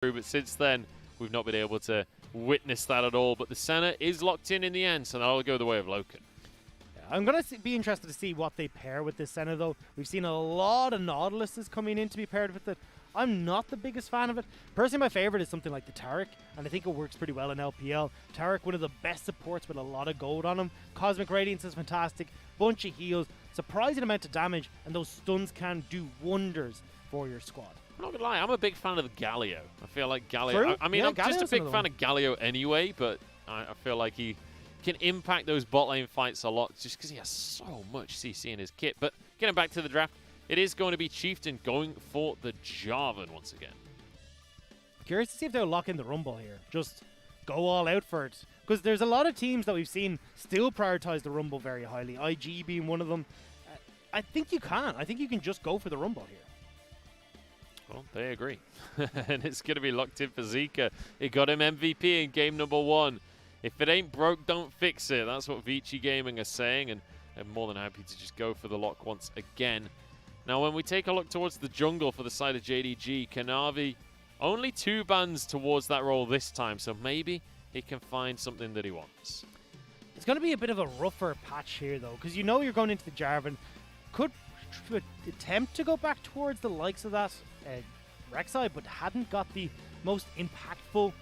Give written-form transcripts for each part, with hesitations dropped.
through, but since then, we've not been able to witness that at all. But the center is locked in the end, so that'll go the way of Loken. I'm going to be interested to see what they pair with this center, though. We've seen a lot of Nautiluses coming in to be paired with it. I'm not the biggest fan of it. Personally, my favorite is something like the Taric, and I think it works pretty well in LPL. Taric, one of the best supports with a lot of gold on him. Cosmic Radiance is fantastic. Bunch of heals, surprising amount of damage, and those stuns can do wonders for your squad. I'm not gonna lie, I'm a big fan of the Galio. I feel like Galio. True. I mean, Yeah, I'm just a Galio's big another fan one. of Galio anyway, but I feel like he can impact those bot lane fights a lot just because he has so much CC in his kit. But getting back to the draft, it is going to be Chieftain going for the Jarvan once again. Curious to see if they'll lock in the Rumble here. Just go all out for it. Because there's a lot of teams that we've seen still prioritize the Rumble very highly. IG being one of them. I think you can. I think you can just go for the Rumble here. Well, they agree. And it's going to be locked in for Zika. It got him MVP in game number 1. If it ain't broke, don't fix it. That's what Vici Gaming are saying, and they're more than happy to just go for the lock once again. Now, when we take a look towards the jungle for the side of JDG, Kanavi, only 2 bans towards that role this time, so maybe he can find something that he wants. It's going to be a bit of a rougher patch here, though, because you know you're going into the Jarvan. Could attempt to go back towards the likes of that Rek'Sai, but hadn't got the most impactful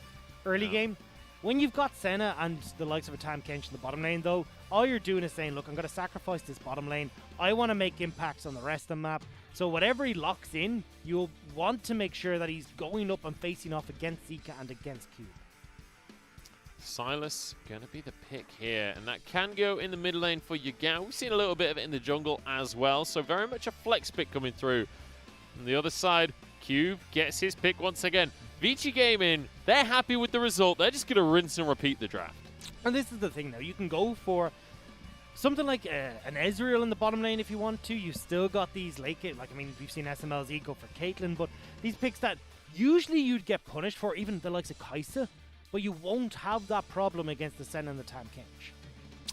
early game. When you've got Senna and the likes of a Tam Kench in the bottom lane, though, all you're doing is saying, look, I'm going to sacrifice this bottom lane. I want to make impacts on the rest of the map. So whatever he locks in, you'll want to make sure that he's going up and facing off against Zika and against Cube. Silas going to be the pick here, and that can go in the mid lane for Yagao. We've seen a little bit of it in the jungle as well, so very much a flex pick coming through. On the other side, Cube gets his pick once again. Vici Gaming, they're happy with the result. They're just going to rinse and repeat the draft. And this is the thing now. You can go for something like an Ezreal in the bottom lane if you want to. You've still got these late game. Like, I mean, we've seen SMLZ go for Caitlyn, but these picks that usually you'd get punished for, even the likes of Kai'Sa, but you won't have that problem against the Sen and the Tam Kench.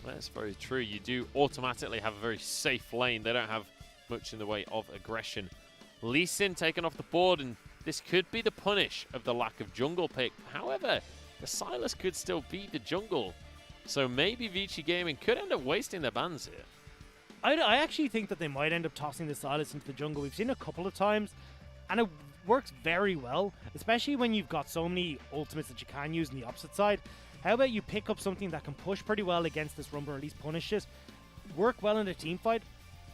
That's very true. You do automatically have a very safe lane. They don't have much in the way of aggression. Lee Sin taken off the board, and this could be the punish of the lack of jungle pick. However, the Silas could still beat the jungle. So maybe Vici Gaming could end up wasting their bans here. I actually think that they might end up tossing the Silas into the jungle. We've seen it a couple of times, and it works very well, especially when you've got so many ultimates that you can use on the opposite side. How about you pick up something that can push pretty well against this Rumble, or at least punish it, work well in a team fight?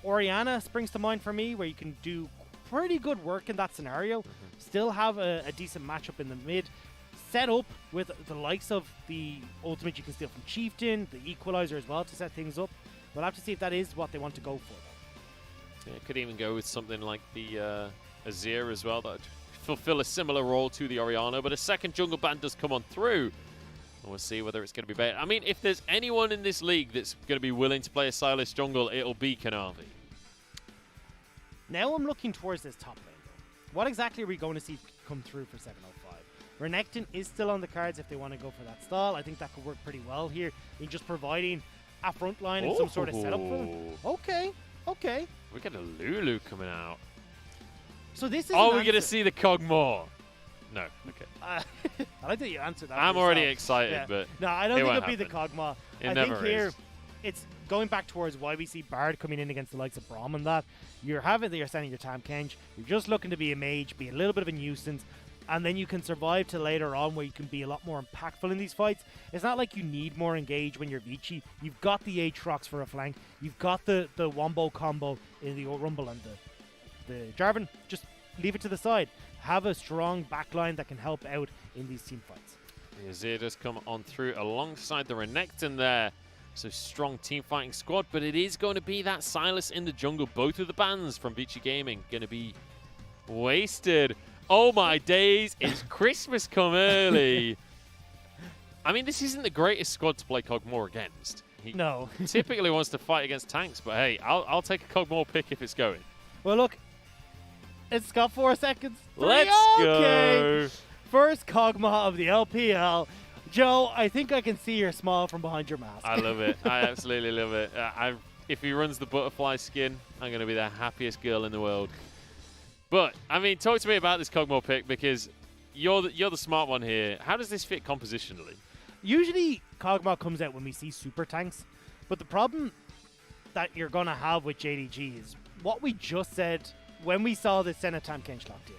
Orianna springs to mind for me, where you can do pretty good work in that scenario, still have a decent matchup in the mid, set up with the likes of the ultimate you can steal from Chieftain, the Equalizer as well to set things up. We'll have to see if that is what they want to go for, though. Yeah, could even go with something like the Azir as well, that would fulfill a similar role to the Orianna, but a second jungle ban does come on through. And we'll see whether it's going to be better. I mean, if there's anyone in this league that's going to be willing to play a Silas jungle, it'll be Kanavi. Now I'm looking towards this top lane, though. What exactly are we going to see come through for 705? Renekton is still on the cards if they want to go for that stall. I think that could work pretty well here in just providing a front line and some sort of setup for them. Okay, okay. We got a Lulu coming out. So this is. Oh, we're going to see the Cogmore. No, okay. I like that you answered that. I'm already excited, yeah. but no, I don't it think won't it'll be the happen. Kog'Maw. It I never think here is. it's going back towards why we see Bard coming in against the likes of Braum and that. You're sending your Tam Kench. You're just looking to be a mage, be a little bit of a nuisance, and then you can survive to later on where you can be a lot more impactful in these fights. It's not like you need more engage when you're Vici. You've got the Aatrox for a flank. You've got the Wombo combo in the Rumble and the Jarvan. Just leave it to the side. Have a strong backline that can help out in these team fights. The Azir does come on through alongside the Renekton there. So strong team fighting squad, but it is going to be that Silas in the jungle. Both of the bans from Vici Gaming going to be wasted. Oh my days, it's Christmas come early. I mean, this isn't the greatest squad to play Cogmore against. He No. typically wants to fight against tanks, but hey, I'll take a Cogmore pick if it's going. Well, look, it's got 4 seconds. Let's okay. go. First Kog'Maw of the LPL. Joe, I think I can see your smile from behind your mask. I love it. I absolutely love it. If he runs the butterfly skin, I'm going to be the happiest girl in the world. But, I mean, talk to me about this Cogmore pick, because you're the smart one here. How does this fit compositionally? Usually, Kog'Maw comes out when we see super tanks, but the problem that you're going to have with JDG is what we just said when we saw the Senatam Kench locked in.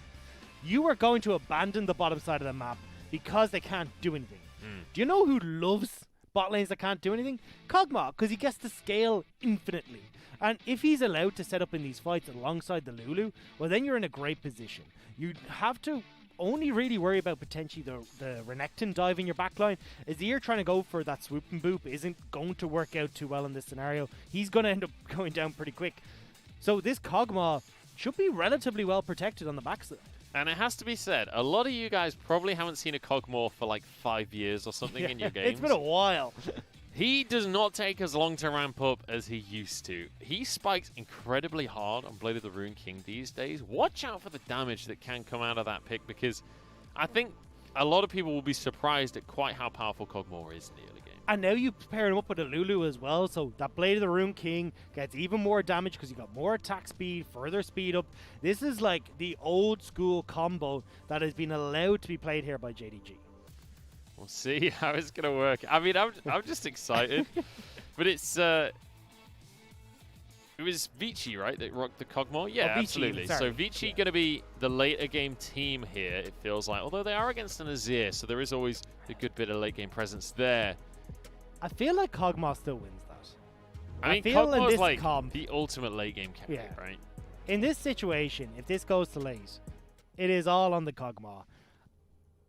You are going to abandon the bottom side of the map because they can't do anything. Do you know who loves bot lanes that can't do anything? Kog'Maw, because he gets to scale infinitely. And if he's allowed to set up in these fights alongside the Lulu, well, then you're in a great position. You have to only really worry about potentially the Renekton dive in your backline. Azir trying to go for that swoop and boop isn't going to work out too well in this scenario. He's going to end up going down pretty quick. So this Kog'Maw should be relatively well protected on the backside. And it has to be said, a lot of you guys probably haven't seen a Kog'Maw for like 5 years or something in your games. It's been a while. He does not take as long to ramp up as he used to. He spikes incredibly hard on Blade of the Ruined King these days. Watch out for the damage that can come out of that pick, because I think a lot of people will be surprised at quite how powerful Kog'Maw is in the early game. And now you pair him up with a Lulu as well, so that Blade of the Ruined King gets even more damage because you got more attack speed, further speed up. This is like the old school combo that has been allowed to be played here by JDG. We'll see how it's going to work. I mean, I'm just excited. But it's... it was Vici, right, that rocked the Kog'Maw? Yeah, Vici, absolutely. sorry. So Vici going to be the later game team here, it feels like. Although they are against an Azir, so there is always a good bit of late game presence there. I feel like Kog'Maw still wins that. I mean, feel in Kog'Maw is this like comp, the ultimate late game carry, right? In this situation, if this goes to late, it is all on the Kog'Maw.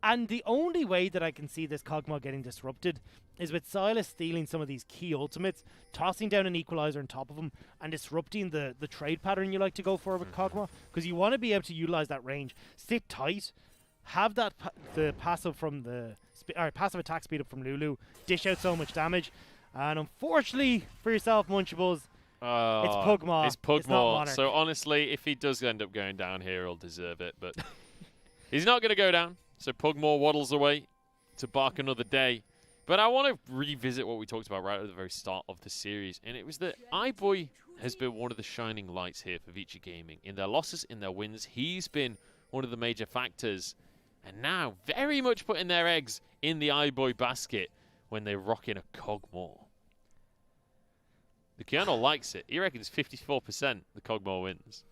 And the only way that I can see this Kog'Maw getting disrupted is with Sylas stealing some of these key ultimates, tossing down an equalizer on top of him, and disrupting the trade pattern you like to go for with Kog'Maw, because you want to be able to utilize that range, sit tight, have that the passive from the passive attack speed up from Lulu, dish out so much damage, and unfortunately for yourself, Munchables, it's Kog'Maw. It's Kog'Maw. So honestly, if he does end up going down here, he'll deserve it. But he's not going to go down. So Kog'Maw waddles away to bark another day. But I want to revisit what we talked about right at the very start of the series. And it was that iBoy has been one of the shining lights here for Vici Gaming. In their losses, in their wins, he's been one of the major factors. And now, very much putting their eggs in the iBoy basket when they rock in a Kog'Maw. The Colonel likes it. He reckons 54% the Kog'Maw wins.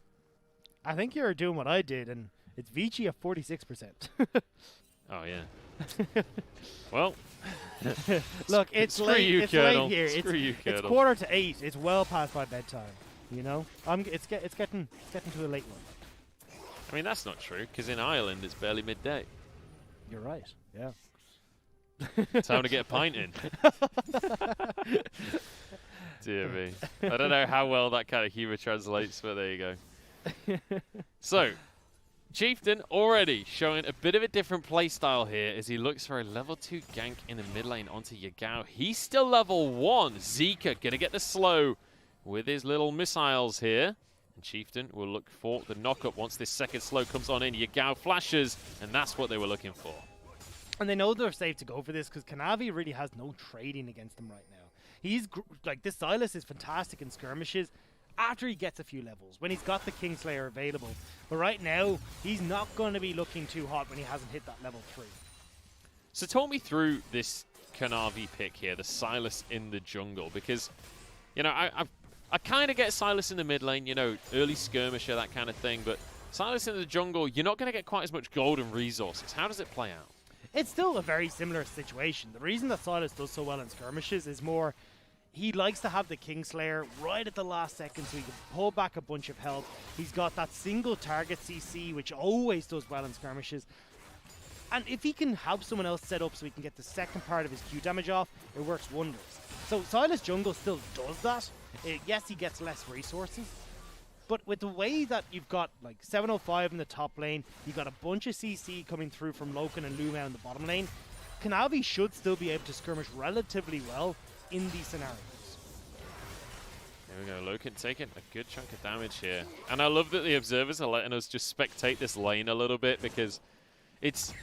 I think you're doing what I did, and it's Vici at 46%. Oh, yeah. Well, look, it's late. It's late here. It's 7:45. It's well past my bedtime. You know, it's getting to a late one. I mean, that's not true, because in Ireland it's barely midday. You're right. Yeah. Time to get a pint in. Dear me. I don't know how well that kind of humor translates, but there you go. So, Chieftain already showing a bit of a different playstyle here as he looks for a level 2 gank in the mid lane onto Yagao. He's still level 1. Zika going to get the slow with his little missiles here. And Chieftain will look for the knock-up once this second slow comes on in. Yagao flashes, and that's what they were looking for. And they know they're safe to go for this because Kanavi really has no trading against them right now. He's like, this Sylas is fantastic in skirmishes after he gets a few levels, when he's got the Kingslayer available. But right now, he's not going to be looking too hot when he hasn't hit that level 3. So talk me through this Kanavi pick here, the Sylas in the jungle, because, you know, I kind of get Sylas in the mid lane, you know, early skirmisher, that kind of thing, but Sylas in the jungle, you're not going to get quite as much gold and resources. How does it play out? It's still a very similar situation. The reason that Sylas does so well in skirmishes is more, he likes to have the Kingslayer right at the last second so he can pull back a bunch of health. He's got that single target CC, which always does well in skirmishes. And if he can have someone else set up so he can get the second part of his Q damage off, it works wonders. So Sylas jungle still does that. Yes, he gets less resources. But with the way that you've got like 705 in the top lane, you've got a bunch of CC coming through from Loken and Luma in the bottom lane, Kanavi should still be able to skirmish relatively well in these scenarios. There we go, Loken taking a good chunk of damage here. And I love that the observers are letting us just spectate this lane a little bit, because it's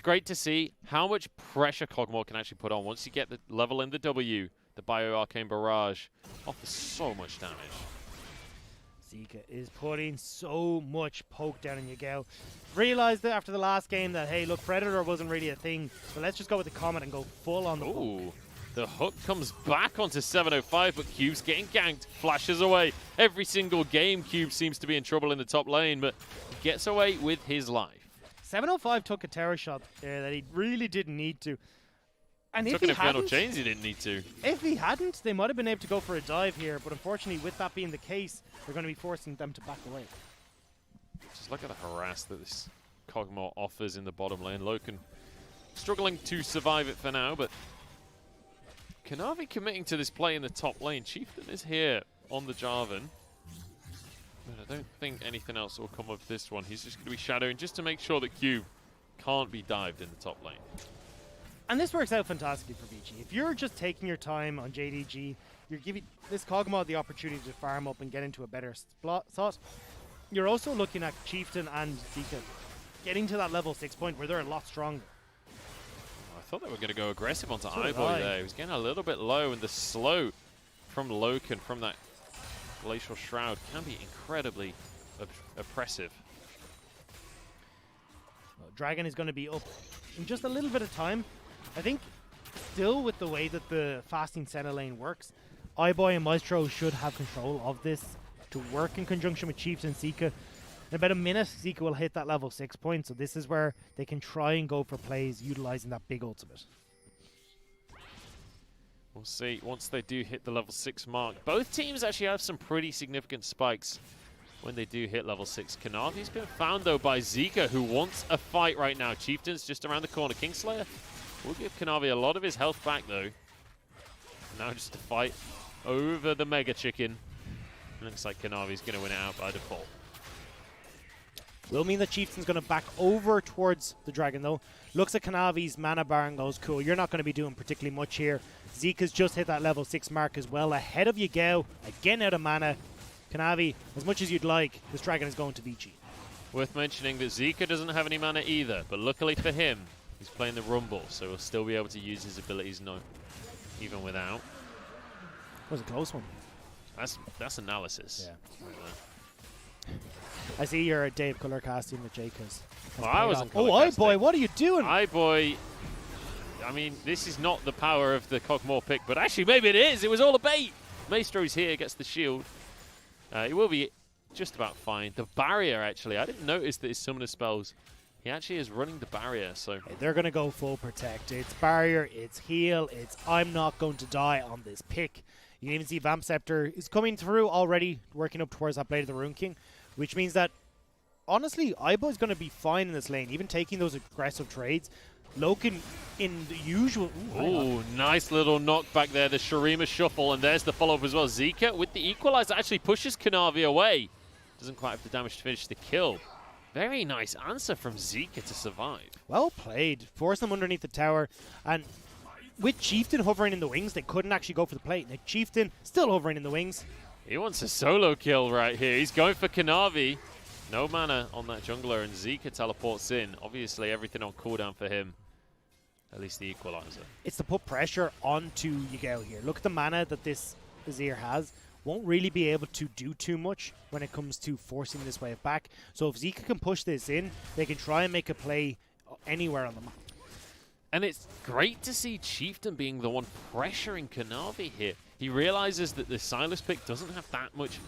great to see how much pressure Kog'Maw can actually put on. Once you get the level in the W, the Bio Arcane Barrage offers so much damage. Zika is putting so much poke down in Yagao. Realized that after the last game that, hey, look, Predator wasn't really a thing, so let's just go with the Comet and go full on the Ooh, the hook comes back onto 705, but Cube's getting ganked, flashes away. Every single game, Cube seems to be in trouble in the top lane, but gets away with his life. 705 took a terror shot there that he really didn't need to. And Took an Infernal Chains he didn't need to. If he hadn't, they might have been able to go for a dive here, but unfortunately, with that being the case, they're going to be forcing them to back away. Just look at the harass that this Kog'Maw offers in the bottom lane. Loken struggling to survive it for now, but Kanavi committing to this play in the top lane. Chieftain is here on the Jarvan. But I don't think anything else will come of this one. He's just going to be shadowing just to make sure that Cube can't be dived in the top lane. And this works out fantastically for Vici. If you're just taking your time on JDG, you're giving this Kog'Maw the opportunity to farm up and get into a better slot. You're also looking at Chieftain and Zika getting to that level 6 point where they're a lot stronger. I thought they were going to go aggressive onto Eyeboy there. He was getting a little bit low, and the slow from Loken from that Glacial Shroud can be incredibly oppressive. Well, Dragon is going to be up in just a little bit of time. I think still with the way that the fasting center lane works, Eyeboy and Maestro should have control of this to work in conjunction with Chiefs and Zika. In about a minute, Zika will hit that level 6 point, so this is where they can try and go for plays utilizing that big ultimate. We'll see once they do hit the level 6 mark. Both teams actually have some pretty significant spikes when they do hit level 6. Kanavi's been found, though, by Zika, who wants a fight right now. Chieftain's just around the corner. Kingslayer will give Kanavi a lot of his health back, though. Now just a fight over the Mega Chicken. Looks like Kanavi's going to win it out by default. Will mean that Chieftain's going to back over towards the Dragon, though. Looks at Kanavi's mana bar and goes, cool, you're not going to be doing particularly much here. Zika's just hit that level 6 mark as well, ahead of Yagao, again out of mana. Kanavi, as much as you'd like, this Dragon is going to Vici. Worth mentioning that Zika doesn't have any mana either, but luckily for him, he's playing the Rumble, so he'll still be able to use his abilities even without. That was a close one. That's analysis. Yeah. I see you're a Dave Color casting with Jacobs. Well, I wasn't. Oh, Eyeboy, what are you doing? Eyeboy. I mean, this is not the power of the Kog'Maw pick, but actually maybe it is. It was all a bait. Maestro's here, gets the shield. It will be just about fine. The barrier, actually, I didn't notice that his summoner spells. He actually is running the barrier, so hey, they're going to go full protect. It's barrier, it's heal, it's I'm not going to die on this pick. You can even see Vamp Scepter is coming through already, working up towards that Blade of the Rune King, which means that, honestly, Eyeboy's going to be fine in this lane, even taking those aggressive trades. Loken in the usual... Ooh, nice little knockback there, the Shurima Shuffle, and there's the follow-up as well. Zika with the Equalizer actually pushes Kanavi away. Doesn't quite have the damage to finish the kill. Very nice answer from Zika to survive. Well played. Force them underneath the tower, and with Chieftain hovering in the wings, they couldn't actually go for the plate. Now Chieftain still hovering in the wings. He wants a solo kill right here. He's going for Kanavi. No mana on that jungler, and Zika teleports in. Obviously, everything on cooldown for him. At least the Equalizer. It's to put pressure onto Yagao here. Look at the mana that this Azir has. Won't really be able to do too much when it comes to forcing this wave back. So if Zika can push this in, they can try and make a play anywhere on the map. And it's great to see Chieftain being the one pressuring Kanavi here. He realizes that the Silas pick doesn't have that much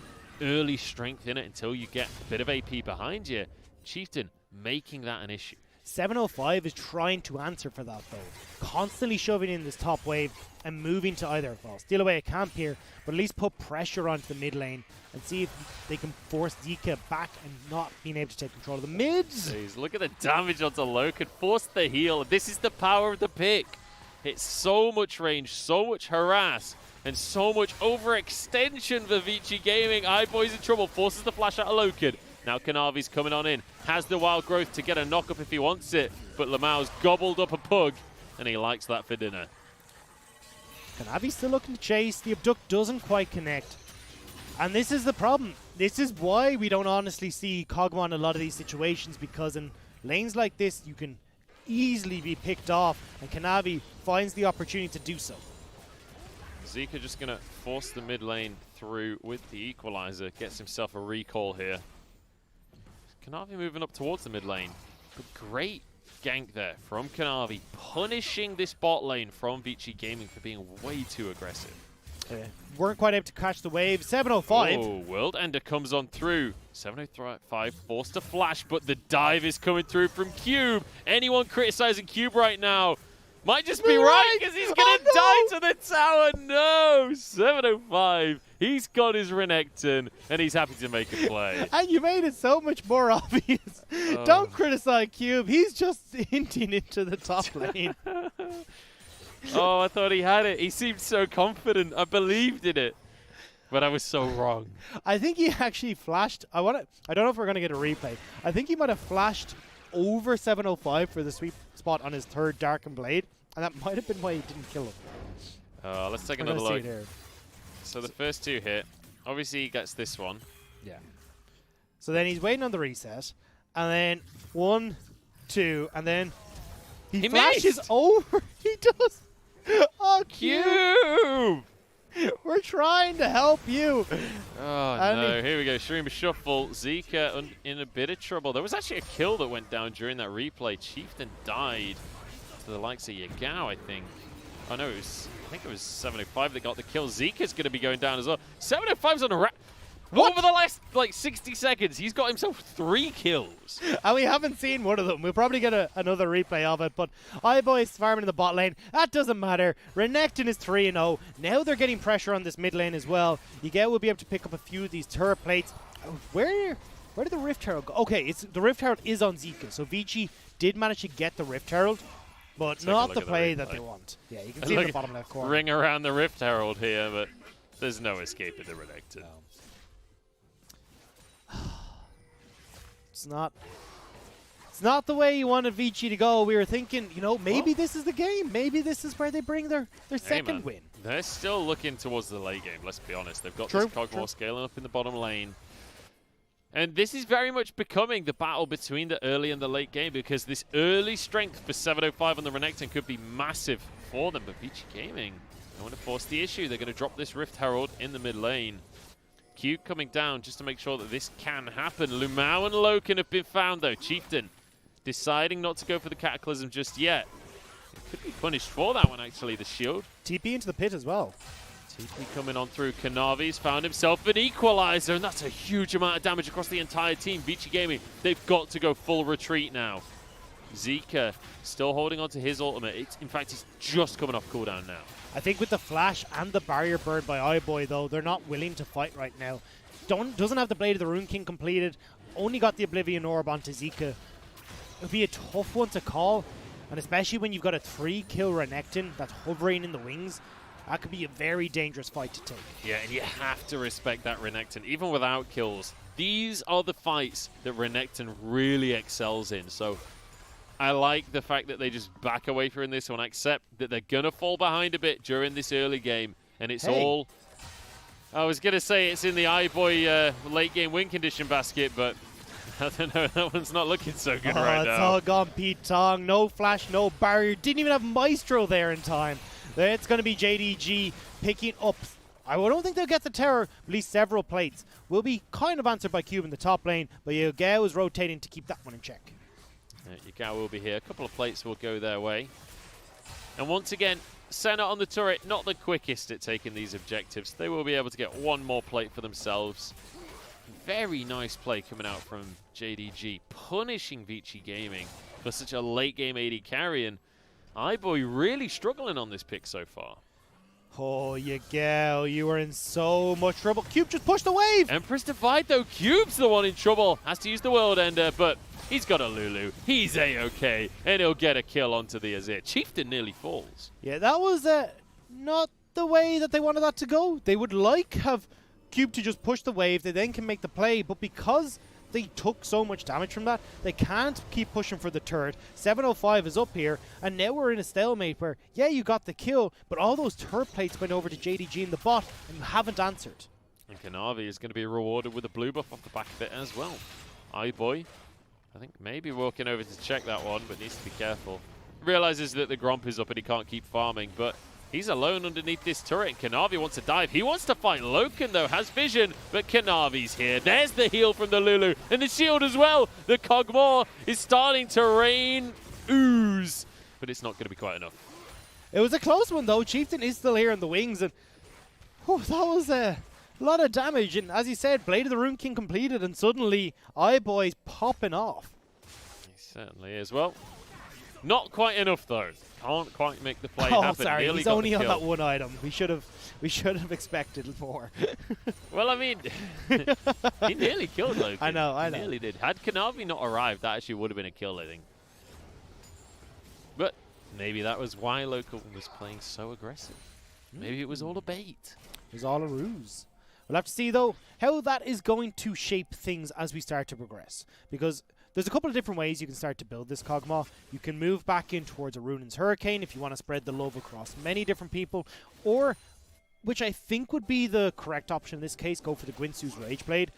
early strength in it until you get a bit of AP behind you. Chieftain making that an issue. 705 is trying to answer for that, though. Constantly shoving in this top wave and moving to either, well, steal away a camp here, but at least put pressure onto the mid lane and see if they can force Zika back and not being able to take control of the mids. Jeez, look at the damage onto Loken. Force the heal. This is the power of the pick. It's so much range, so much harass, and so much overextension for Vici Gaming. Eyeboy's in trouble. Forces the flash out of Loken. Now Kanavi's coming on in. Has the wild growth to get a knock-up if he wants it. But Lamau's gobbled up a pug, and he likes that for dinner. Kanavi's still looking to chase. The abduct doesn't quite connect. And this is the problem. This is why we don't honestly see Kog'Maw in a lot of these situations, because in lanes like this, you can easily be picked off, and Kanavi finds the opportunity to do so. Zika just going to force the mid lane through with the equalizer. Gets himself a recall here. Kanavi moving up towards the mid lane. But great gank there from Kanavi, punishing this bot lane from Vici Gaming for being way too aggressive. Weren't quite able to catch the wave. 705. Oh, World Ender comes on through. 705 forced to flash, but the dive is coming through from Cube. Anyone criticizing Cube right now might just be right, because he's going to die to the tower. No! 705. He's got his Renekton, and he's happy to make a play. And you made it so much more obvious. Don't criticize Cube. He's just hinting into the top lane. Oh, I thought he had it. He seemed so confident. I believed in it. But I was so wrong. I think he actually flashed. I don't know if we're going to get a replay. I think he might have flashed over 705 for the sweep spot on his third Darkened Blade. And that might have been why he didn't kill him. Let's take another look. So the first two hit. Obviously, he gets this one. Yeah. So then he's waiting on the reset. And then 1, 2, and then he flashes missed. over. He does. Oh, Cube! We're trying to help you. Oh, no. Here we go. Streamer Shuffle. Zika in a bit of trouble. There was actually a kill that went down during that replay. Chieftain died to the likes of Yagao, I think. Oh, no. I think it was 705 that got the kill. Zika's going to be going down as well. 705's on a over the last, 60 seconds, he's got himself 3 kills. And we haven't seen one of them. We'll probably get another replay of it. But iBoy's farming in the bot lane. That doesn't matter. Renekton is 3-0. Now they're getting pressure on this mid lane as well. Yagao will be able to pick up a few of these turret plates. Where did the Rift Herald go? Okay, the Rift Herald is on Zika. So Vici did manage to get the Rift Herald. But not the play that they want. Yeah, you can see in the bottom left corner. Ring around the Rift Herald here, but there's no escaping the Renekton. No. It's not the way you wanted Vici to go. We were thinking, maybe this is the game. Maybe this is where they bring their second win. They're still looking towards the late game, let's be honest. They've got this Cogmore scaling up in the bottom lane. And this is very much becoming the battle between the early and the late game, because this early strength for 705 on the Renekton could be massive for them. But Vici Gaming, they want to force the issue. They're going to drop this Rift Herald in the mid lane. Cube coming down just to make sure that this can happen. Lumao and Loken have been found, though. Chieftain deciding not to go for the Cataclysm just yet. It could be punished for that one, actually, the shield. TP into the pit as well. TP coming on through. Kanavi's found himself an equalizer, and that's a huge amount of damage across the entire team. Vici Gaming, they've got to go full retreat now. Zika still holding on to his ultimate. In fact, he's just coming off cooldown now. I think with the flash and the barrier bird by iBoy, though, they're not willing to fight right now. Doesn't have the Blade of the Rune King completed. Only got the Oblivion Orb onto Zika. It would be a tough one to call. And especially when you've got a 3-kill Renekton that's hovering in the wings. That could be a very dangerous fight to take. Yeah, and you have to respect that Renekton. Even without kills, these are the fights that Renekton really excels in. So I like the fact that they just back away from this one, accept that they're going to fall behind a bit during this early game. And it's all... I was going to say it's in the iBoy late game win condition basket, but I don't know. That one's not looking so good right now. It's all gone Pete Tong. No flash, no barrier. Didn't even have Maestro there in time. It's going to be JDG picking up. I don't think they'll get the tower, at least several plates. Will be kind of answered by Cube in the top lane, but Yagao is rotating to keep that one in check. Yagao will be here. A couple of plates will go their way. And once again, Senna on the turret, not the quickest at taking these objectives. They will be able to get one more plate for themselves. Very nice play coming out from JDG, punishing Vici Gaming for such a late game AD carry. And iBoy really struggling on this pick so far. Oh, Yagao, you are in so much trouble. Cube just pushed the wave. Empress Divide, though. Cube's the one in trouble. Has to use the World Ender, but he's got a Lulu. He's A-okay, and he'll get a kill onto the Azir. Chieftain nearly falls. Yeah, that was not the way that they wanted that to go. They would have Cube to just push the wave. They then can make the play, but because they took so much damage from that, they can't keep pushing for the turret. 705 is up here, and now we're in a stalemate where, yeah, you got the kill, but all those turret plates went over to JDG in the bot, and you haven't answered. And Kanavi is going to be rewarded with a blue buff off the back of it as well. iBoy, I think maybe walking over to check that one, but needs to be careful. Realizes that the Gromp is up and he can't keep farming, but He's alone underneath this turret. Kanavi wants to dive. He wants to fight Loken, though. Has vision, but Kanavi's here. There's the heal from the Lulu. And the shield as well. The Kog'Maw is starting to rain ooze. But it's not going to be quite enough. It was a close one, though. Chieftain is still here in the wings. And that was a lot of damage. And as you said, Blade of the Rune King completed. And suddenly, iBoy's popping off. He certainly is. Well, not quite enough, though. Can't quite make the play happen. Sorry, Nearly he's got only the on kill. that one item. We should have expected more. Well, I mean, he nearly killed Loki. I know. He nearly did. Had Kanavi not arrived, that actually would have been a kill, I think. But maybe that was why Loki was playing so aggressive. Maybe it was all a bait. It was all a ruse. We'll have to see, though, how that is going to shape things as we start to progress. Because there's a couple of different ways you can start to build this Kog'Maw. You can move back in towards a Runin's Hurricane if you want to spread the love across many different people. Or, which I think would be the correct option in this case, go for the Gwynsu's Rageblade.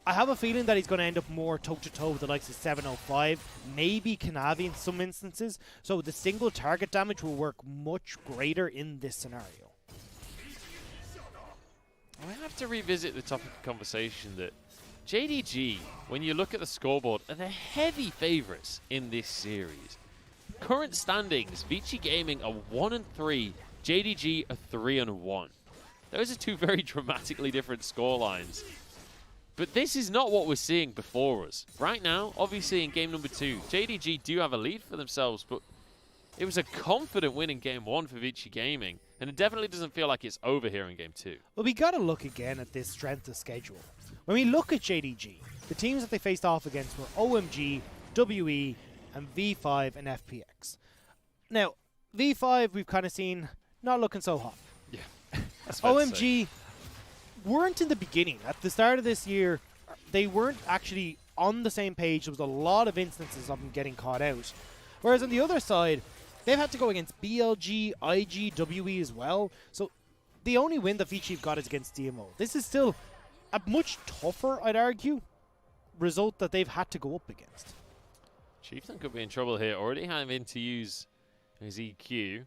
I have a feeling that he's going to end up more toe-to-toe with the likes of 705, maybe Kanavi in some instances. So the single target damage will work much greater in this scenario. I have to revisit the topic of conversation that JDG, when you look at the scoreboard, are the heavy favourites in this series. Current standings, Vici Gaming are 1-3, JDG are 3-1. Those are two very dramatically different scorelines. But this is not what we're seeing before us. Right now, obviously in game number 2, JDG do have a lead for themselves, but it was a confident win in game 1 for Vici Gaming, and it definitely doesn't feel like it's over here in game 2. Well, we got to look again at this strength of schedule. When we look at JDG, the teams that they faced off against were OMG, WE, and V5 and FPX. Now, V5 we've kind of seen not looking so hot. Yeah, that's fair to say. OMG weren't in the beginning. At the start of this year, they weren't actually on the same page. There was a lot of instances of them getting caught out. Whereas on the other side, they've had to go against BLG, IG, WE as well. So the only win that Vici got is against DMO. This is still a much tougher, I'd argue, result that they've had to go up against. Chieftain could be in trouble here. Already having to use his EQ.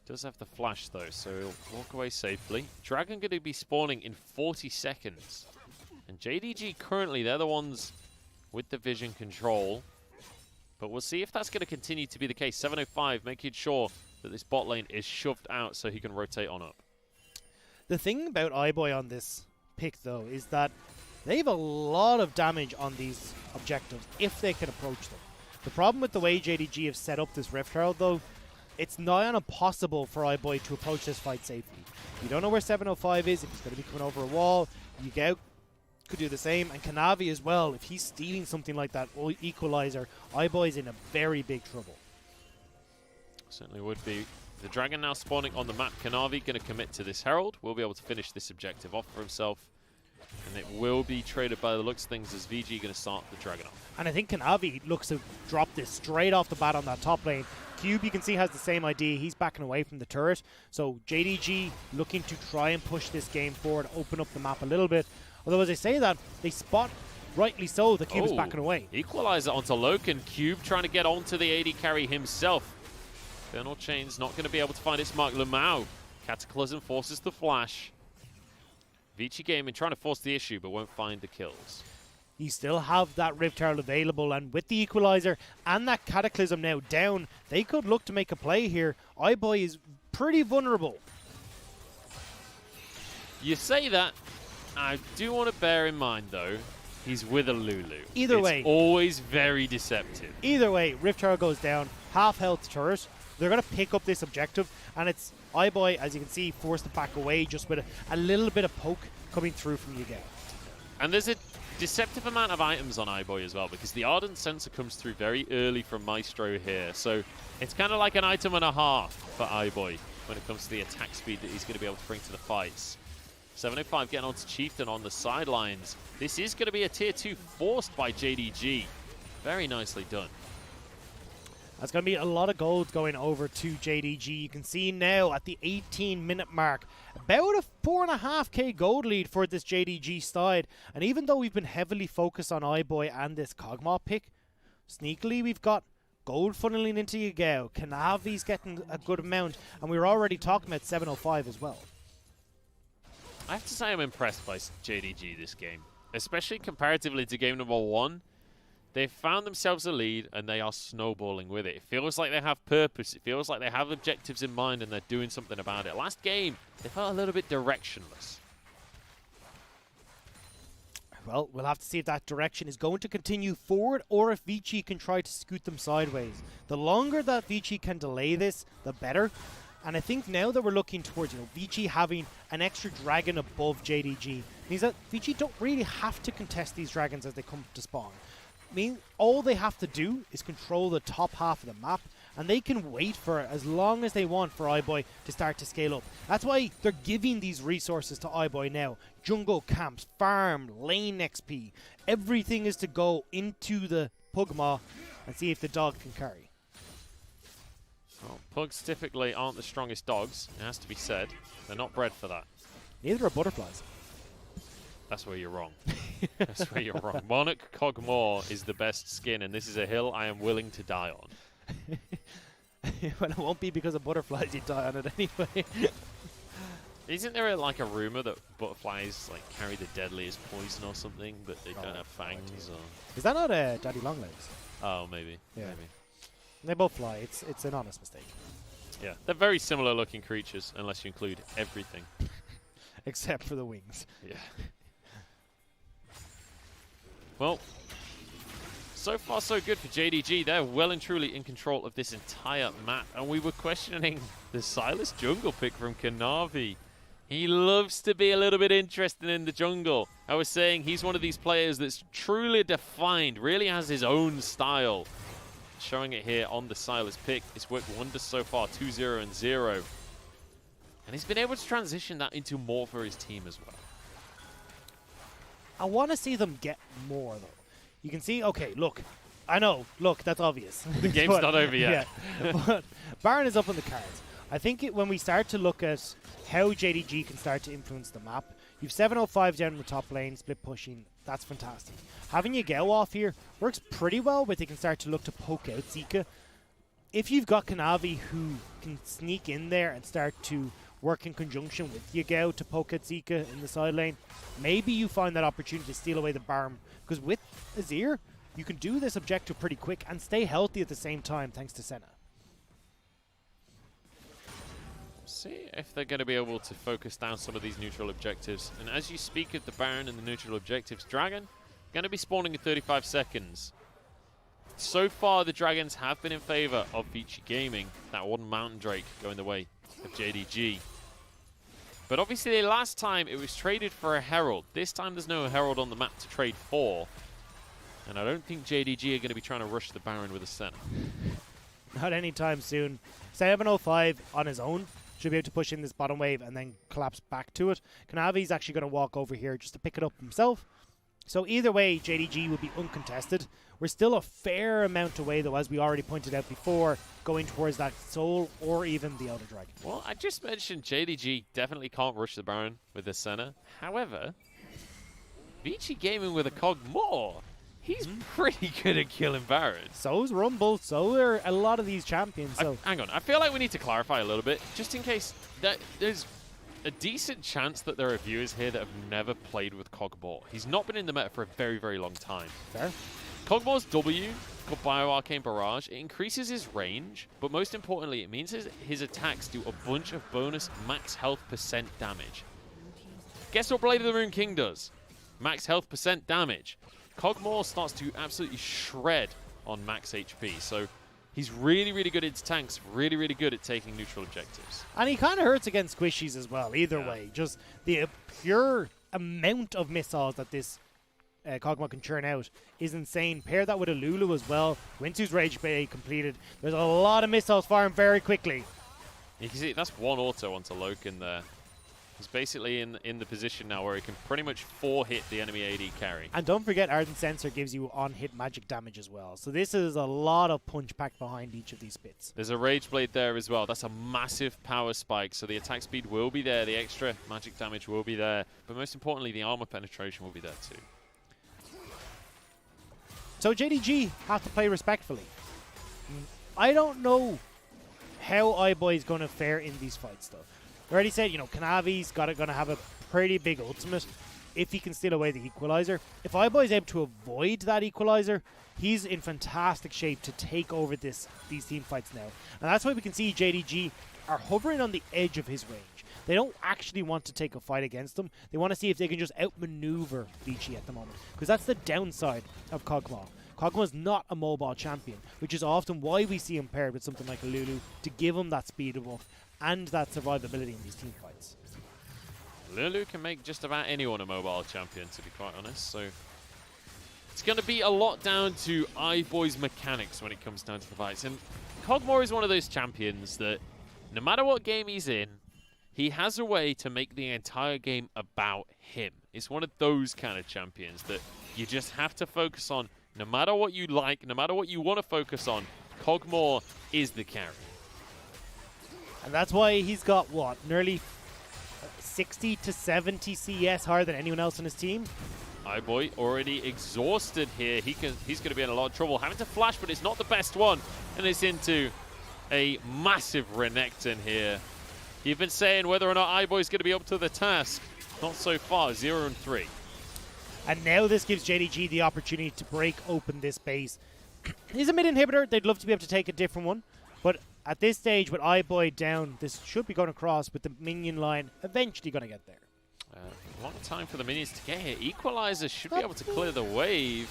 Does have the flash though, so he'll walk away safely. Dragon going to be spawning in 40 seconds. And JDG currently, they're the ones with the vision control. But we'll see if that's going to continue to be the case. 705 making sure that this bot lane is shoved out so he can rotate on up. The thing about iBoy on this pick, though, is that they have a lot of damage on these objectives if they can approach them. The problem with the way JDG have set up this Rift Herald, though, it's nigh on impossible for iBoy to approach this fight safely. You don't know where 705 is, if he's going to be coming over a wall. Yugao could do the same, and Kanavi as well. If he's stealing something like that equalizer, iBoy's in a very big trouble. Certainly would be. The Dragon now spawning on the map. Kanavi going to commit to this Herald. Will be able to finish this objective off for himself. And it will be traded by the looks of things as VG going to start the Dragon off. And I think Kanavi looks to drop this straight off the bat on that top lane. Cube, you can see, has the same idea. He's backing away from the turret. So JDG looking to try and push this game forward, open up the map a little bit. Although, as I say that, they spot, rightly so, the Cube is backing away. Equalizer onto Loken. Cube trying to get onto the AD carry himself. Infernal Chain's not going to be able to find its mark. Lamau. Cataclysm forces the flash. Vici Gaming trying to force the issue, but won't find the kills. You still have that Rift Herald available, and with the Equalizer and that Cataclysm now down, they could look to make a play here. iBoy is pretty vulnerable. You say that. I do want to bear in mind, though, he's with a Lulu. Either way. It's always very deceptive. Either way, Rift Herald goes down, half health turret. They're going to pick up this objective, and it's iBoy, as you can see, forced to back away just with a little bit of poke coming through from Yugao. And there's a deceptive amount of items on iBoy as well, because the Ardent Sensor comes through very early from Maestro here. So it's kind of like an item and a half for iBoy when it comes to the attack speed that he's going to be able to bring to the fights. 705 getting onto Chieftain on the sidelines. This is going to be a tier 2 forced by JDG. Very nicely done. That's going to be a lot of gold going over to JDG. You can see now at the 18-minute mark, about a 4.5k gold lead for this JDG side. And even though we've been heavily focused on iBoy and this Kog'Maw pick, sneakily we've got Gold funneling into Yagao. Kanavi's getting a good amount. And we were already talking about 705 as well. I have to say I'm impressed by JDG this game. Especially comparatively to game number 1. They've found themselves a lead and they are snowballing with it. It feels like they have purpose. It feels like they have objectives in mind and they're doing something about it. Last game, they felt a little bit directionless. Well, we'll have to see if that direction is going to continue forward or if Vici can try to scoot them sideways. The longer that Vici can delay this, the better. And I think now that we're looking towards, Vici having an extra dragon above JDG means that Vici don't really have to contest these dragons as they come to spawn. I mean, all they have to do is control the top half of the map, and they can wait for as long as they want for iBoy to start to scale up. That's why they're giving these resources to iBoy now. Jungle camps, farm, lane XP. Everything is to go into the Pugma and see if the dog can carry. Well, pugs typically aren't the strongest dogs, it has to be said. They're not bred for that. Neither are butterflies. That's where you're wrong. That's where you're wrong. Monarch Cogmore is the best skin, and this is a hill I am willing to die on. Well, it won't be because of butterflies you die on it anyway. Isn't there like a rumor that butterflies like carry the deadliest poison or something, but they don't have fangs? Or Is that not Daddy Longlegs? oh, maybe. Yeah. Maybe. They both fly. It's an honest mistake. Yeah, they're very similar looking creatures, unless you include everything. Except for the wings. Yeah. Well, so far so good for JDG. They're well and truly in control of this entire map. And we were questioning the Silas jungle pick from Kanavi. He loves to be a little bit interested in the jungle. I was saying he's one of these players that's truly defined, really has his own style. Showing it here on the Silas pick. It's worked wonders so far, 2-0 and 0. And he's been able to transition that into more for his team as well. I want to see them get more, though. You can see, okay, look. I know, look, that's obvious. The game's not over yet. Yeah. But Baron is up on the cards. I think when we start to look at how JDG can start to influence the map, you've 705 down in the top lane, split pushing. That's fantastic. Having Yagao off here works pretty well, but they can start to look to poke out Zika. If you've got Kanavi who can sneak in there and start to work in conjunction with Yagao to poke at Zika in the side lane, maybe you find that opportunity to steal away the Baron. Because with Azir, you can do this objective pretty quick and stay healthy at the same time thanks to Senna. See if they're going to be able to focus down some of these neutral objectives. And as you speak of the Baron and the neutral objectives, Dragon going to be spawning in 35 seconds. So far, the Dragons have been in favor of Vici Gaming. That one Mountain Drake going the way of JDG. But obviously, last time it was traded for a Herald. This time there's no Herald on the map to trade for. And I don't think JDG are going to be trying to rush the Baron with a Senna. Not anytime soon. 705 on his own should be able to push in this bottom wave and then collapse back to it. Kanavi's actually going to walk over here just to pick it up himself. So either way, JDG will be uncontested. We're still a fair amount away, though, as we already pointed out before, going towards that Soul or even the Elder Dragon. Well, I just mentioned JDG definitely can't rush the Baron with a Senna. However, Vici Gaming with a Cog more. He's pretty good at killing Barons. So is Rumble, so are a lot of these champions. So Hang on, I feel like we need to clarify a little bit, just in case that there's a decent chance that there are viewers here that have never played with Cogmore. He's not been in the meta for a very, very long time. fair. Cogmore's W, called Bioarcane Barrage, it increases his range, but most importantly, it means his attacks do a bunch of bonus max health percent damage. Guess what Blade of the Moon King does? Max health percent damage. Cogmore starts to absolutely shred on max HP, so he's really, really good at his tanks, really, really good at taking neutral objectives. And he kind of hurts against squishies as well, either way. Just the pure amount of missiles that this Cogmore can churn out is insane. Pair that with a Lulu as well. Winsu's Rage Bay completed. There's a lot of missiles firing very quickly. You can see that's one auto onto Loken there. He's basically in the position now where he can pretty much 4-hit the enemy AD carry. And don't forget, Ardent Sensor gives you on-hit magic damage as well. So this is a lot of punch packed behind each of these bits. There's a Rage Blade there as well. That's a massive power spike, so the attack speed will be there, the extra magic damage will be there, but most importantly, the armor penetration will be there too. So JDG have to play respectfully. I don't know how iBoy is going to fare in these fights, though. I already said, you know, Kanavi's going to have a pretty big ultimate if he can steal away the equalizer. If iBoy is able to avoid that equalizer, he's in fantastic shape to take over these team fights now. And that's why we can see JDG are hovering on the edge of his range. They don't actually want to take a fight against him. They want to see if they can just outmaneuver Vici at the moment, because that's the downside of Kog'Maw. Kog'Maw is not a mobile champion, which is often why we see him paired with something like a Lulu to give him that speed buff and that survivability in these team fights. Lulu can make just about anyone a mobile champion, to be quite honest, so it's going to be a lot down to iBoy's mechanics when it comes down to the fights. And Kog'Maw is one of those champions that no matter what game he's in, he has a way to make the entire game about him. It's one of those kind of champions that you just have to focus on. No matter what you like, no matter what you want to focus on, Kog'Maw is the carry. And that's why he's got, what, nearly 60 to 70 CS higher than anyone else on his team. iBoy already exhausted here. He's going to be in a lot of trouble. Having to flash, but it's not the best one. And it's into a massive Renekton here. You've been saying whether or not iBoy's going to be up to the task. Not so far, 0-3. And now this gives JDG the opportunity to break open this base. He's a mid inhibitor. They'd love to be able to take a different one. But at this stage, with iBoy down, this should be going across with the minion line eventually going to get there. A long time for the minions to get here. Equalizer should be able to clear the wave.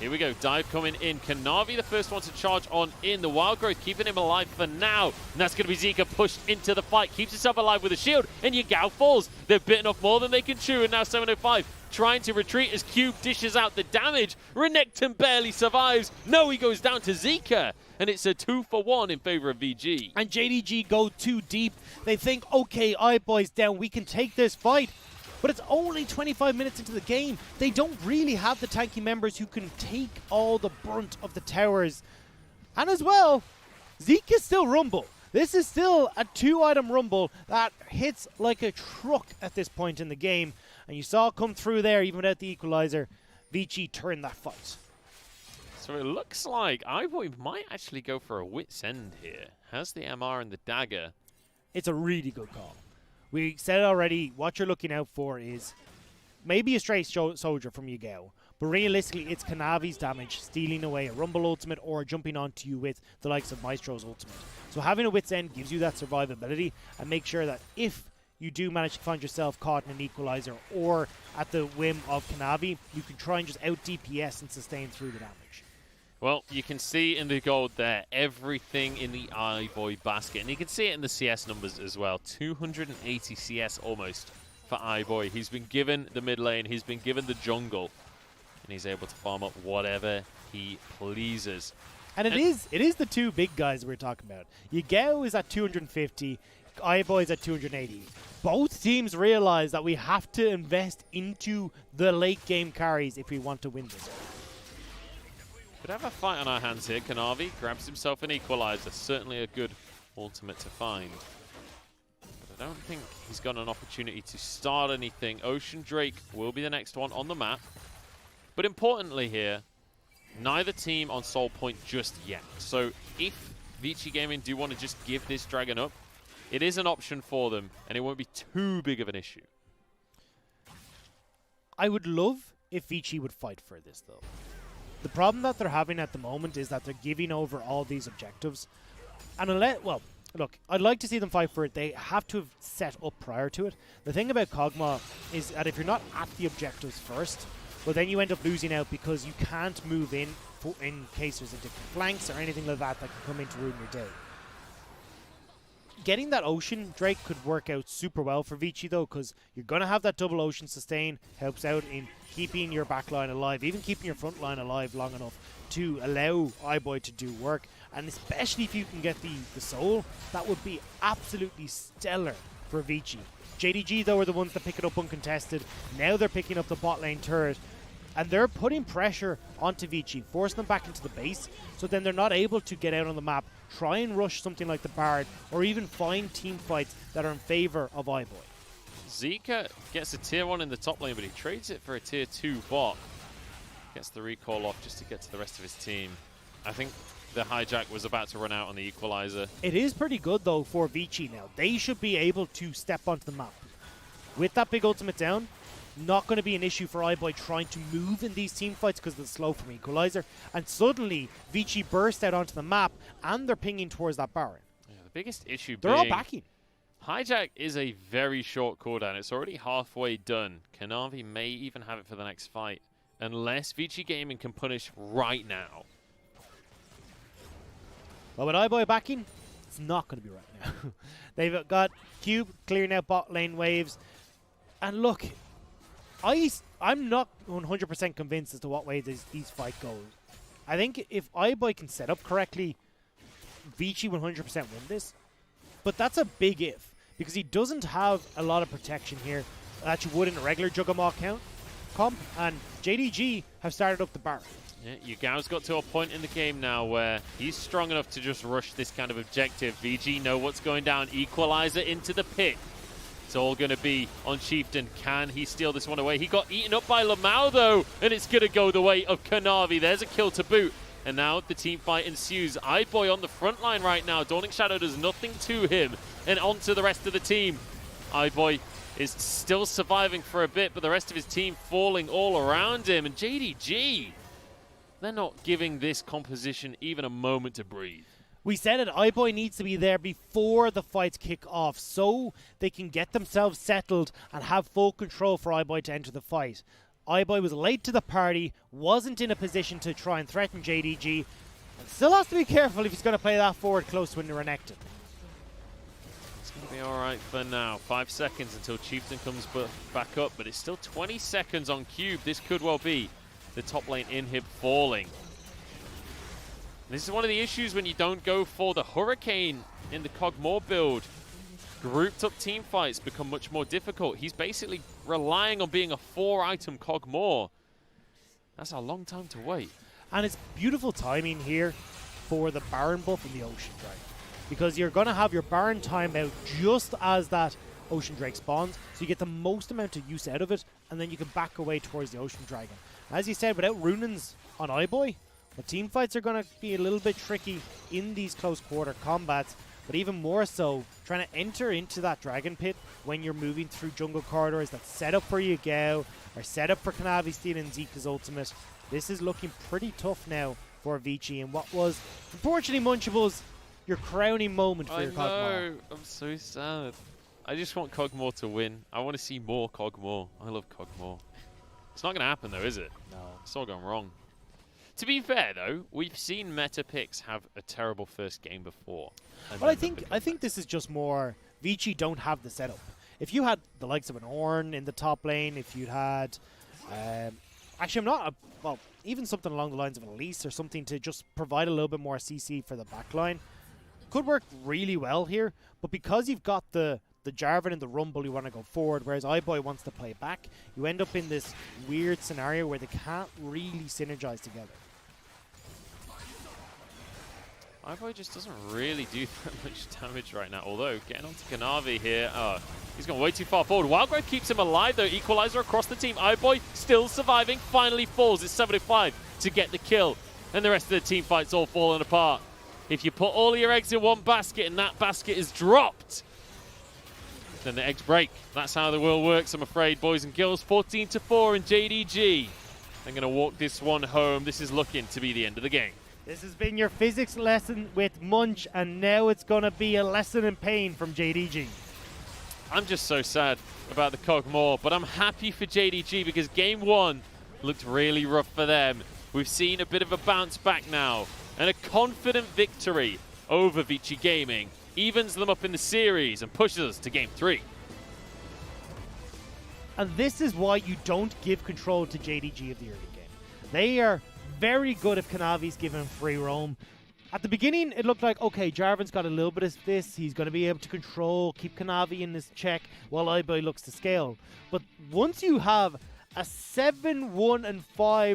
Here we go, dive coming in. Kanavi the first one to charge on in. The Wild Growth keeping him alive for now. And that's going to be Zika pushed into the fight. Keeps himself alive with a shield. And Yagao falls. They've bitten off more than they can chew. And now 705 trying to retreat as Cube dishes out the damage. Renekton barely survives. No, he goes down to Zika. And it's a 2-for-1 in favor of VG. And JDG go too deep. They think, okay, iBoy's down. We can take this fight. But it's only 25 minutes into the game. They don't really have the tanky members who can take all the brunt of the towers. And as well, Zeke is still Rumble. This is still a 2-item Rumble that hits like a truck at this point in the game. And you saw it come through there, even without the equalizer. Vici turned that fight. So it looks like iBoy might actually go for a wit's end here. Has the MR and the dagger. It's a really good call. We said it already, what you're looking out for is maybe a stray soldier from Yagao, but realistically it's Kanavi's damage stealing away a Rumble ultimate or jumping onto you with the likes of Maestro's ultimate. So having a wit's end gives you that survivability and make sure that if you do manage to find yourself caught in an equalizer or at the whim of Kanavi, you can try and just out DPS and sustain through the damage. Well, you can see in the gold there everything in the iBoy basket. And you can see it in the CS numbers as well. 280 CS almost for iBoy. He's been given the mid lane. He's been given the jungle. And he's able to farm up whatever he pleases. And it is the two big guys we're talking about. Yagao is at 250. iBoy is at 280. Both teams realize that we have to invest into the late game carries if we want to win this. Could have a fight on our hands here. Kanavi grabs himself an equalizer. Certainly a good ultimate to find. But I don't think he's got an opportunity to start anything. Ocean Drake will be the next one on the map. But importantly here, neither team on Soul Point just yet. So if Vici Gaming do want to just give this dragon up, it is an option for them, and it won't be too big of an issue. I would love if Vici would fight for this, though. The problem that they're having at the moment is that they're giving over all these objectives. And well, look, I'd like to see them fight for it. They have to have set up prior to it. The thing about Kog'Maw is that if you're not at the objectives first, well, then you end up losing out because you can't move in case there's a different flanks or anything like that that can come in to ruin your day. Getting that Ocean Drake could work out super well for Vici, though, because you're going to have that double Ocean sustain. Helps out in keeping your backline alive, even keeping your front line alive long enough to allow iBoy to do work. And especially if you can get the soul, that would be absolutely stellar for Vici. JDG, though, are the ones that pick it up uncontested. Now they're picking up the bot lane turret. And they're putting pressure onto Vici, forcing them back into the base, so then they're not able to get out on the map, try and rush something like the Bard, or even find team fights that are in favor of iBoy. Zika gets a tier 1 in the top lane, but he trades it for a tier 2 bot. Gets the recall off just to get to the rest of his team. I think the hijack was about to run out on the equalizer. It is pretty good, though, for Vici now. They should be able to step onto the map. With that big ultimate down, not going to be an issue for iBoy trying to move in these team fights because of the slow from equalizer. And suddenly, Vici burst out onto the map, and they're pinging towards that Baron. Yeah, the biggest issue they're all backing. Hijack is a very short cooldown. It's already halfway done. Kanavi may even have it for the next fight, unless Vici Gaming can punish right now. But with iBoy backing, it's not going to be right now. They've got Cube clearing out bot lane waves. And look, I'm not 100% convinced as to what way these fight goes. I think if iBoy can set up correctly, Vici 100% win this. But that's a big if, because he doesn't have a lot of protection here that you would in a regular Juggernaut comp, and JDG have started up the Baron. Yeah, Yugao's got to a point in the game now where he's strong enough to just rush this kind of objective. VG know what's going down. Equalizer into the pit. It's all going to be on Chieftain. Can he steal this one away? He got eaten up by Lamau, though, and it's going to go the way of Kanavi. There's a kill to boot. And now the team fight ensues. iBoy on the front line right now. Dawning Shadow does nothing to him. And on to the rest of the team. iBoy is still surviving for a bit, but the rest of his team falling all around him. And JDG, they're not giving this composition even a moment to breathe. We said it, iBoy needs to be there before the fights kick off so they can get themselves settled and have full control for iBoy to enter the fight. iBoy was late to the party, wasn't in a position to try and threaten JDG, and still has to be careful if he's going to play that forward close when they're renekton. It's going to be alright for now. 5 seconds until Chieftain comes back up, but it's still 20 seconds on Cube. This could well be the top lane inhib falling. This is one of the issues when you don't go for the Hurricane in the Kog'Maw build. Grouped up team fights become much more difficult. He's basically relying on being a 4-item Kog'Maw. That's a long time to wait. And it's beautiful timing here for the Baron buff and the Ocean Drake. Because you're going to have your Baron timeout just as that Ocean Drake spawns, so you get the most amount of use out of it, and then you can back away towards the Ocean Dragon. As you said, without Runins on iBoy, the team fights are going to be a little bit tricky in these close quarter combats, but even more so, trying to enter into that Dragon Pit when you're moving through jungle corridors that's set up for Yugao, or set up for Kanavi stealing Zika's ultimate. This is looking pretty tough now for Vici, and what was, unfortunately, Munchable's your crowning moment for your Kog'Maw. I know, I'm so sad. I just want Kog'Maw to win. I want to see more Kog'Maw. I love Kog'Maw. It's not going to happen, though, is it? No. It's all gone wrong. To be fair, though, we've seen meta picks have a terrible first game before. Well, I think this is just more Vici don't have the setup. If you had the likes of an Ornn in the top lane, if you'd had, actually, I'm not. Well, even something along the lines of an Elise or something to just provide a little bit more CC for the backline could work really well here. But because you've got the Jarvan and the Rumble, you want to go forward, whereas iBoy wants to play back, you end up in this weird scenario where they can't really synergize together. iBoy just doesn't really do that much damage right now, although getting onto Kanavi here, he's gone way too far forward. Wildgrowth keeps him alive though, equalizer across the team. iBoy still surviving, finally falls. It's 7-5 to get the kill, and the rest of the team fight's all falling apart. If you put all your eggs in one basket and that basket is dropped, then the eggs break. That's how the world works, I'm afraid, boys and girls. 14-4 in JDG. They're going to walk this one home. This is looking to be the end of the game. This has been your physics lesson with Munch, and now it's going to be a lesson in pain from JDG. I'm just so sad about the Kog'Maw, but I'm happy for JDG because game one looked really rough for them. We've seen a bit of a bounce back now, and a confident victory over Vici Gaming evens them up in the series and pushes us to game 3. And this is why you don't give control to JDG of the early game. They are very good if Kanavi's given free roam. At the beginning, it looked like, okay, Jarvan's got a little bit of this. He's going to be able to control, keep Kanavi in his check while iBoy looks to scale. But once you have a 7-1-5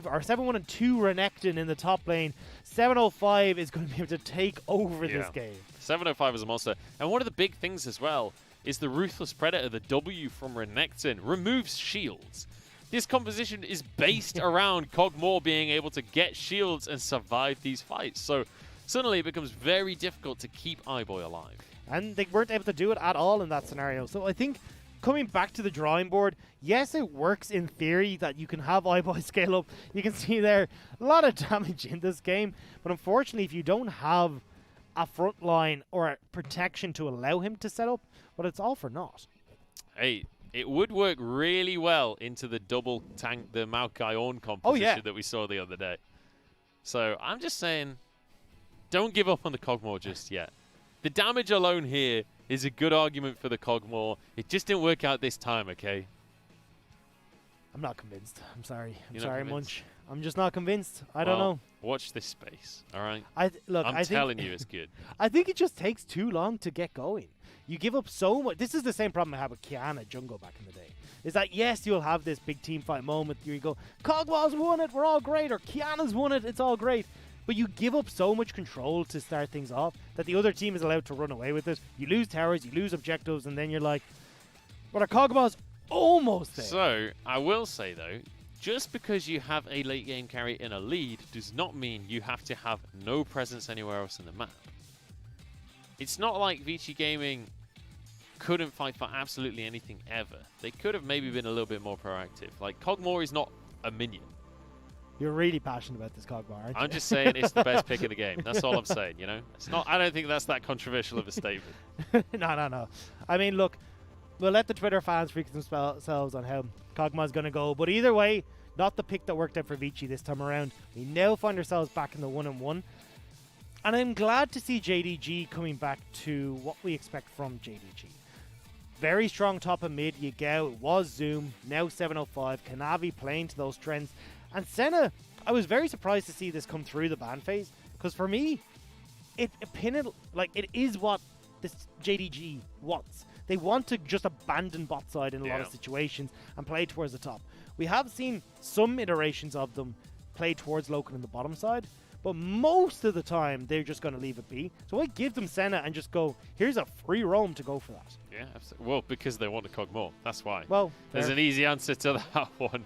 or 7-1-2 Renekton in the top lane, 705 is going to be able to take over this game. 705 is a monster. And one of the big things as well is the Ruthless Predator, the W from Renekton, removes shields. This composition is based around Kog'Maw being able to get shields and survive these fights. So suddenly it becomes very difficult to keep iBoy alive. And they weren't able to do it at all in that scenario. So I think coming back to the drawing board, yes, it works in theory that you can have iBoy scale up. You can see there a lot of damage in this game. But unfortunately, if you don't have a front line or a protection to allow him to set up, well, it's all for naught. Hey, it would work really well into the double tank, the Maokai Ornn composition that we saw the other day. So I'm just saying, don't give up on the Kog'Maw just yet. The damage alone here is a good argument for the Kog'Maw. It just didn't work out this time, okay? I'm not convinced. I'm sorry. You're I'm sorry, convinced? Munch. I'm just not convinced. I don't know. Watch this space, all right? I'm telling you it's good. I think it just takes too long to get going. You give up so much. This is the same problem I had with Kiana Jungle back in the day. Is that, yes, you'll have this big team fight moment where you go, Kog'Maw's won it, we're all great, or Kiana's won it, it's all great. But you give up so much control to start things off that the other team is allowed to run away with it. You lose towers, you lose objectives, and then you're like, but our Kog'Maw's almost there. So, I will say, though, just because you have a late game carry in a lead does not mean you have to have no presence anywhere else in the map. It's not like Vici Gaming couldn't fight for absolutely anything ever. They could have maybe been a little bit more proactive. Like, Kog'Maw is not a minion. You're really passionate about this Kog'Maw, aren't you? I'm just saying it's the best pick of the game. That's all I'm saying, you know? It's not. I don't think that's that controversial of a statement. No. I mean, look, we'll let the Twitter fans freak themselves on how Kog'Maw's going to go. But either way, not the pick that worked out for Vici this time around. We now find ourselves back in the 1-1. And I'm glad to see JDG coming back to what we expect from JDG. Very strong top and mid. Yagao, it was Zoom, now 705. Kanavi playing to those trends. And Senna, I was very surprised to see this come through the ban phase. Because for me, it is what this JDG wants. They want to just abandon bot side in a lot of situations and play towards the top. We have seen some iterations of them play towards Loken in the bottom side, but most of the time they're just going to leave it be. So I give them Senna and just go, here's a free roam to go for that. Yeah, absolutely. Well, because they want a Kog'Maw. That's why. Well, there's an easy answer to that one.